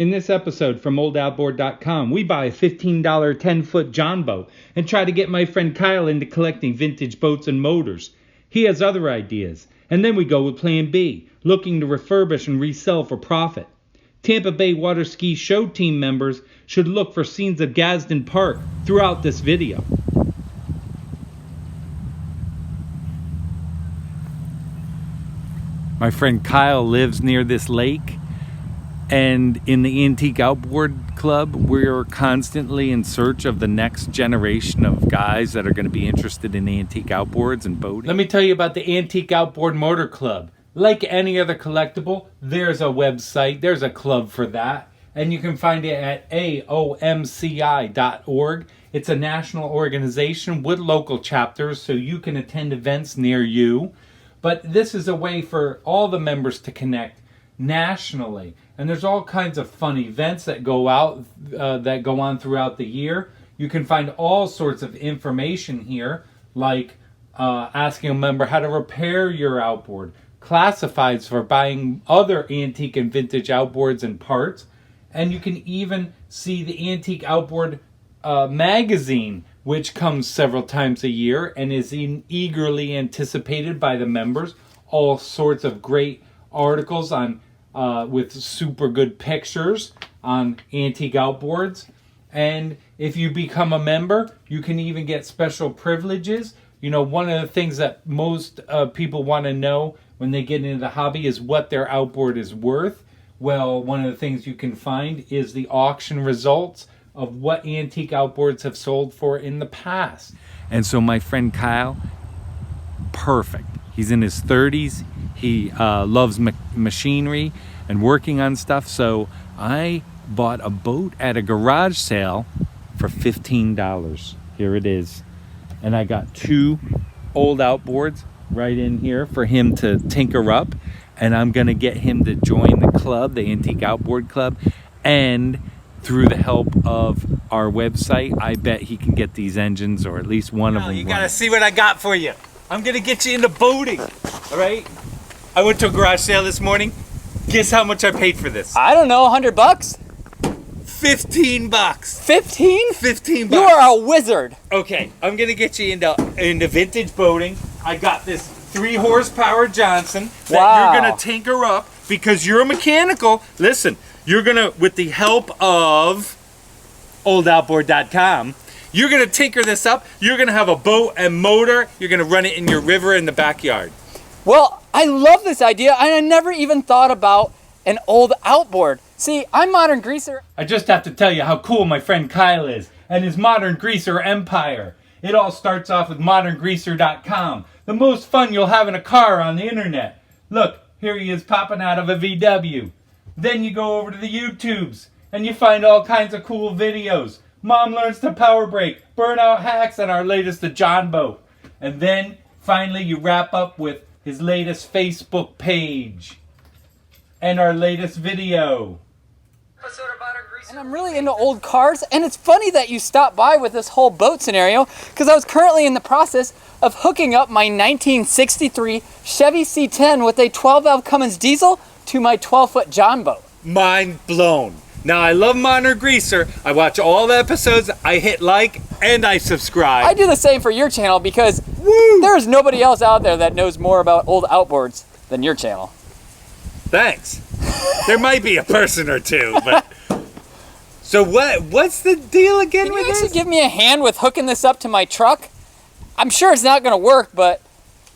In this episode from oldoutboard.com, we buy a $15 10-foot Jon Boat and try to get my friend Kyle into collecting vintage boats and motors. He has other ideas. And then we go with plan B, looking to refurbish and resell for profit. Tampa Bay Water Ski Show team members should look for scenes of Gadsden Park throughout this video. My friend Kyle lives near this lake, and in the Antique Outboard Club, we're constantly in search of the next generation of guys that are going to be interested in antique outboards and boating. Let me tell you about the Antique Outboard Motor Club. Like any other collectible, there's a website, there's a club for that, and you can find it at aomci.org. It's a national organization with local chapters, so you can attend events near you. But this is a way for all the members to connect nationally, and there's all kinds of fun events that go on throughout the year. You can find all sorts of information here, like asking a member how to repair your outboard, classifieds for buying other antique and vintage outboards and parts, and you can even see the Antique Outboard magazine, which comes several times a year and is eagerly anticipated by the members. All sorts of great articles on with super good pictures on antique outboards. And if you become a member, you can even get special privileges. You know, one of the things that most people want to know when they get into the hobby is what their outboard is worth. Well, one of the things you can find is the auction results of what antique outboards have sold for in the past. And so my friend Kyle, perfect. He's in his 30s. He loves machinery and working on stuff. So I bought a boat at a garage sale for $15. Here it is. And I got 2 old outboards right in here for him to tinker up. And I'm going to get him to join the club, the Antique Outboard Club. And through the help of our website, I bet he can get these engines, or at least one of them. You got to see what I got for you. I'm going to get you into boating. All right? I went to a garage sale this morning. Guess how much I paid for this? I don't know, $100? $15. 15? 15 bucks. You are a wizard. Okay, I'm gonna get you into vintage boating. I got this 3 horsepower Johnson that you're gonna tinker up because you're a mechanical. Listen, you're gonna, with the help of oldoutboard.com, you're gonna tinker this up. You're gonna have a boat and motor. You're gonna run it in your river in the backyard. Well, I love this idea, and I never even thought about an old outboard. See, I'm Modern Greaser. I just have to tell you how cool my friend Kyle is and his Modern Greaser empire. It all starts off with moderngreaser.com, the most fun you'll have in a car on the internet. Look, here he is popping out of a VW. Then you go over to the YouTubes, and you find all kinds of cool videos. Mom learns to power brake, burnout hacks, and our latest, the Jon Boat. And then, finally, you wrap up with his latest Facebook page and our latest video. And I'm really into old cars, and it's funny that you stopped by with this whole boat scenario, because I was currently in the process of hooking up my 1963 Chevy C10 with a 12-valve Cummins diesel to my 12-foot Jon Boat. Mind blown. Now, I love Modern Greaser. I watch all the episodes, I hit like, and I subscribe. I do the same for your channel because there's nobody else out there that knows more about old outboards than your channel. Thanks. There might be a person or two, but... So what's the deal again with this? Can you actually give me a hand with hooking this up to my truck? I'm sure it's not going to work, but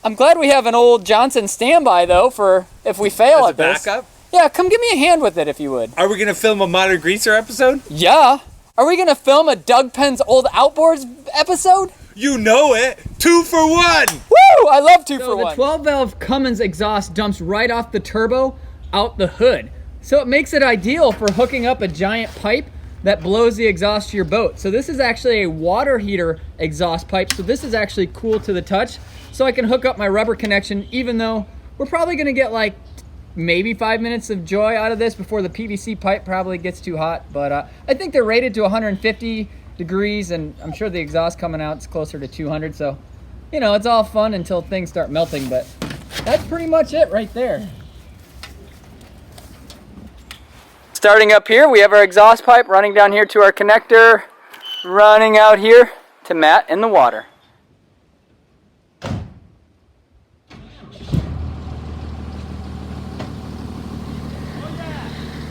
I'm glad we have an old Johnson standby, though, for if we fail at this. As a backup? Yeah, come give me a hand with it if you would. Are we going to film a Modern Greaser episode? Yeah. Are we going to film a Doug Penn's Old Outboards episode? You know it. 2 for 1. Woo! I love 2 for 1. The 12-valve Cummins exhaust dumps right off the turbo out the hood. So it makes it ideal for hooking up a giant pipe that blows the exhaust to your boat. So this is actually a water heater exhaust pipe. So this is actually cool to the touch. So I can hook up my rubber connection, even though we're probably gonna get like maybe 5 minutes of joy out of this before the PVC pipe probably gets too hot. But I think they're rated to 150 degrees, and I'm sure the exhaust coming out is closer to 200. So, you know, it's all fun until things start melting, but that's pretty much it right there. starting up here, we have our exhaust pipe running down here to our connector, running out here to Matt in the water.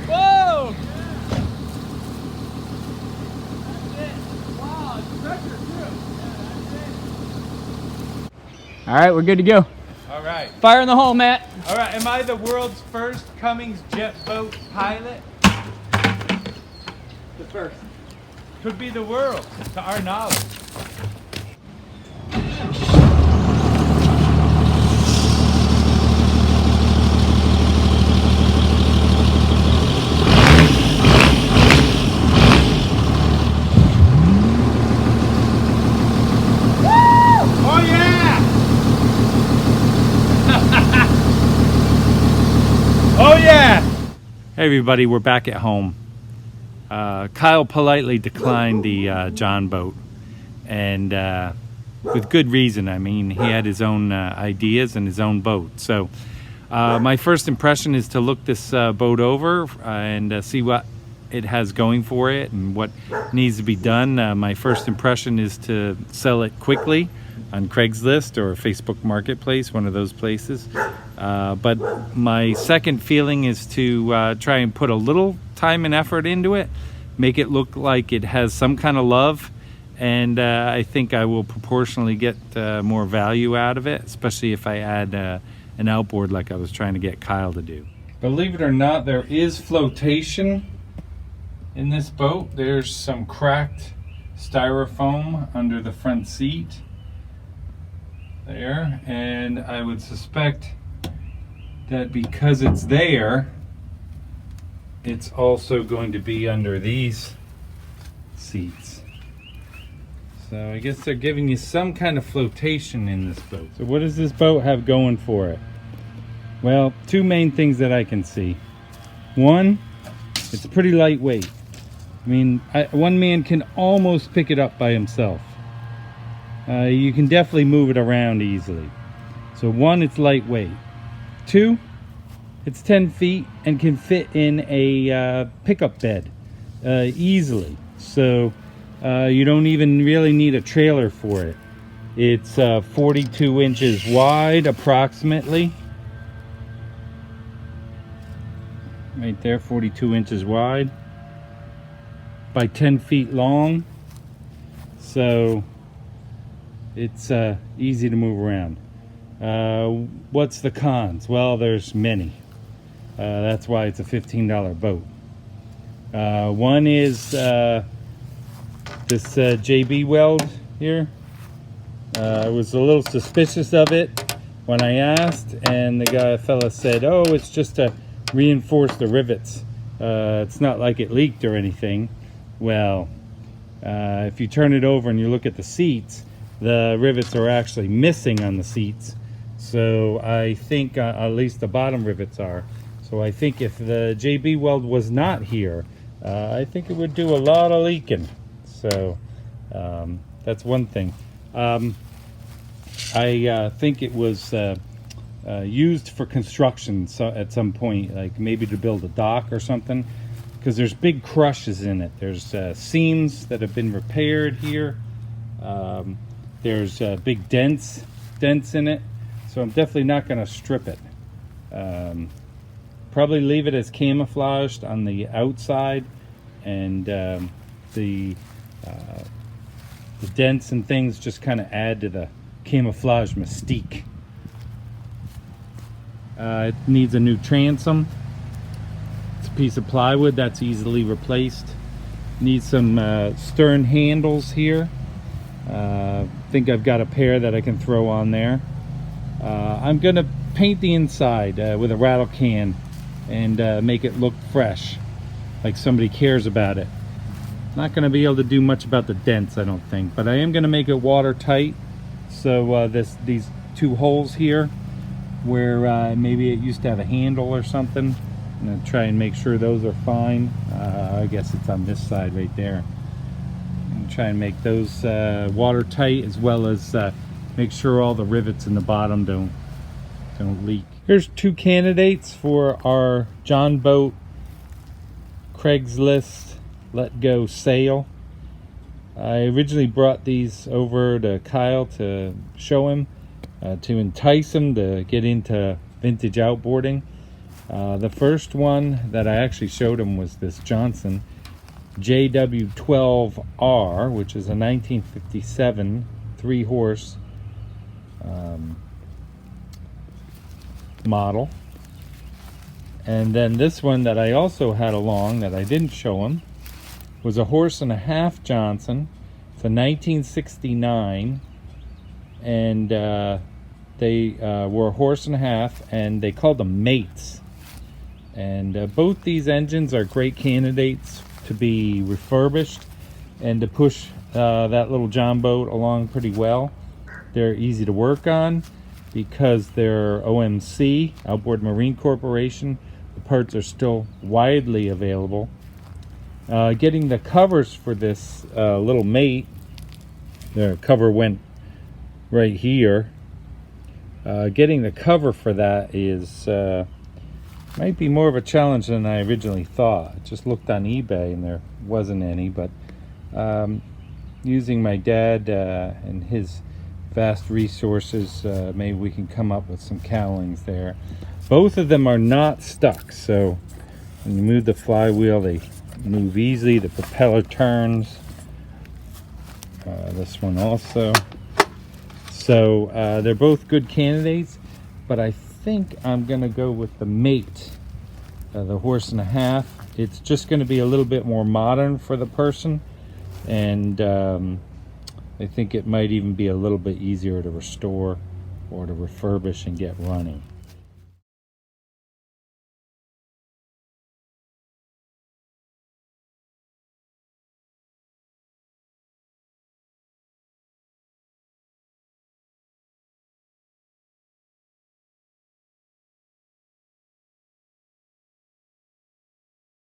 Whoa! All right, we're good to go. All right. Fire in the hole, Matt. All right. Am I the world's first Cummins jet boat pilot? The first. Could be the world, to our knowledge. Oh yeah! Hey everybody, we're back at home. Kyle politely declined the Jon Boat, and with good reason. I mean, he had his own ideas and his own boat. So my first impression is to look this boat over and see what it has going for it and what needs to be done. My first impression is to sell it quickly on Craigslist or Facebook Marketplace, one of those places. But my second feeling is to try and put a little time and effort into it, make it look like it has some kind of love, and I think I will proportionally get more value out of it, especially if I add an outboard like I was trying to get Kyle to do. Believe it or not, there is flotation in this boat. There's some cracked styrofoam under the front seat there, and I would suspect that because it's there, it's also going to be under these seats. So I guess they're giving you some kind of flotation in this boat. So what does this boat have going for it? Well, two main things that I can see. One, it's pretty lightweight. I mean, one man can almost pick it up by himself. You can definitely move it around easily. So one, it's lightweight. Two, it's 10 feet and can fit in a pickup bed easily. So you don't even really need a trailer for it. It's 42 inches wide approximately. Right there, 42 inches wide by 10 feet long. So it's easy to move around. What's the cons? Well, there's many. That's why it's a $15 boat. One is this JB weld here. I was a little suspicious of it when I asked, and the fella said, "Oh, it's just to reinforce the rivets. It's not like it leaked or anything." Well, if you turn it over and you look at the seats, the rivets are actually missing on the seats. So I think at least the bottom rivets are. So I think if the JB weld was not here, I think it would do a lot of leaking. So that's one thing. I think it was used for construction at some point, like maybe to build a dock or something, because there's big crushes in it. There's seams that have been repaired here. There's big dents in it. So I'm definitely not going to strip it. Probably leave it as camouflaged on the outside, and the dents and things just kind of add to the camouflage mystique. It needs a new transom. It's a piece of plywood that's easily replaced. Needs some stern handles here. I think I've got a pair that I can throw on there. I'm gonna paint the inside with a rattle can and make it look fresh, like somebody cares about it. Not gonna be able to do much about the dents, I don't think, but I am gonna make it watertight. So these two holes here, where maybe it used to have a handle or something, I'm gonna try and make sure those are fine. I guess it's on this side right there. And try and make those watertight, as well as make sure all the rivets in the bottom don't leak. Here's two candidates for our Jon Boat Craigslist let go sale. I originally brought these over to Kyle to show him, to entice him to get into vintage outboarding. The first one that I actually showed him was this Johnson JW12R, which is a 1957 3-horse model. And then this one that I also had along that I didn't show him was a 1.5-horse Johnson. It's a 1969, and they were 1.5 horses, and they called them mates. And both these engines are great candidates to be refurbished and to push that little Jon Boat along pretty well. They're easy to work on because they're OMC, Outboard Marine Corporation. The parts are still widely available. Getting the covers for this little mate, the cover went right here. Getting the cover for that is might be more of a challenge than I originally thought. I just looked on eBay and there wasn't any, but using my dad and his vast resources, maybe we can come up with some cowlings there. Both of them are not stuck, so when you move the flywheel, they move easily. The propeller turns. This one also. So they're both good candidates, but I think I'm gonna go with the mate, the 1.5 horses. It's just going to be a little bit more modern for the person, and I think it might even be a little bit easier to restore or to refurbish and get running.